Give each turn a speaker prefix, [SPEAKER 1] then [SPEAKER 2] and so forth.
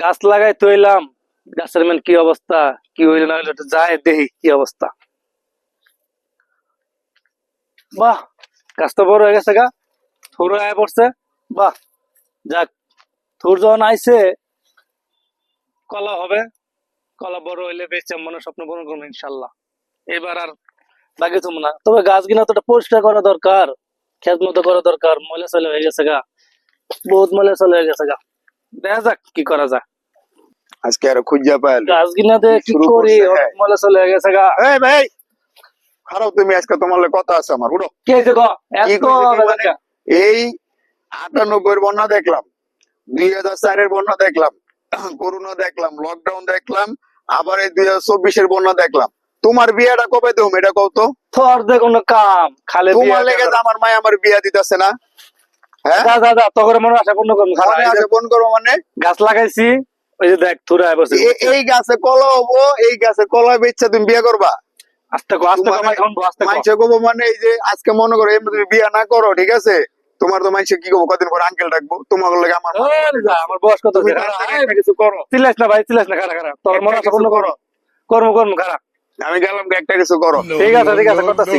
[SPEAKER 1] গাছ লাগাই তৈলাম, গাছের মেন কি অবস্থা, কি হইলো না হইলো যায় দেখি কি অবস্থা। বাহ, গাছটা বড় হয়ে গেছে গা, থুর আয় পড়ছে। বাহ, যাক, থুর যখন আইছে কলা হবে, কলা বড় হইলে বেঁচে মনে স্বপ্ন পূরণ করবো ইনশাল্লাহ। এবার আর লাগে তো না, তবে গাছ কিনা তো পরিষ্কার করা দরকার, খেত মতো করা দরকার। ময়লা চলে হয়ে গেছে গা, বহুত ময়লা চলে হয়ে গেছে গা। দেখা যাক কি করা যায়।
[SPEAKER 2] আজকে আর খুঁজা পাইল
[SPEAKER 1] গাছ কিনা দিয়ে কি করি, অনেক ময়লা চলে হয়ে গেছে গা।
[SPEAKER 2] এই ভাই খারাপ, তুমি আজকে তোমার লগে কথা আছে আমার, উঠো।
[SPEAKER 1] কে যে গো,
[SPEAKER 2] কি
[SPEAKER 1] এত
[SPEAKER 2] কইছে কি মানে?
[SPEAKER 1] বেজাকা।
[SPEAKER 2] এই 98 বন্যা দেখলাম, 2004 বন্যা দেখলাম, করোনা দেখলাম, লকডাউন দেখলাম, আবার এই 2024 বন্যা দেখলাম। তোমার বিয়েটা কবে দেবো এটা কও তো?
[SPEAKER 1] তোর দে কোনো কাম খালি
[SPEAKER 2] তোমার লেগে যে আমার মায় আমার বিয়া দিতেছে না। হ্যাঁ
[SPEAKER 1] যা যা যা, তোর মনে আশা পূর্ণ করবো।
[SPEAKER 2] মনে আছে ফোন করো মানে?
[SPEAKER 1] গাছ লাগাইছি, ওই যে দেখ থুরে আয় বসে।
[SPEAKER 2] এই গাছে কলা হবো, এই গাছে কলা বেচছে তুমি বিয়ে করবা?
[SPEAKER 1] আস্তে কো, আস্তে কো, আস্তে কো।
[SPEAKER 2] মাইসে কবো মানে এই যে আজকে মনে করো এমনি তুমি বিয়া না করো, ঠিক আছে, তোমার তো মাইসে কি করবো, কদিন পর আঙ্কেল ডাকবো, তোমার লাগে আমার
[SPEAKER 1] আমার বয়স কত?
[SPEAKER 2] তুমি রাস্তায় একটা কিছু করো।
[SPEAKER 1] চিল্লাস না ভাই, চিল্লাস না, খারা খারা, তোর মনে আশা পূর্ণ করো। কর্ম কর্ম খারা।
[SPEAKER 2] আমি গেলাম, একটা কিছু করো।
[SPEAKER 1] ঠিক আছে, ঠিক আছে, করতেছি।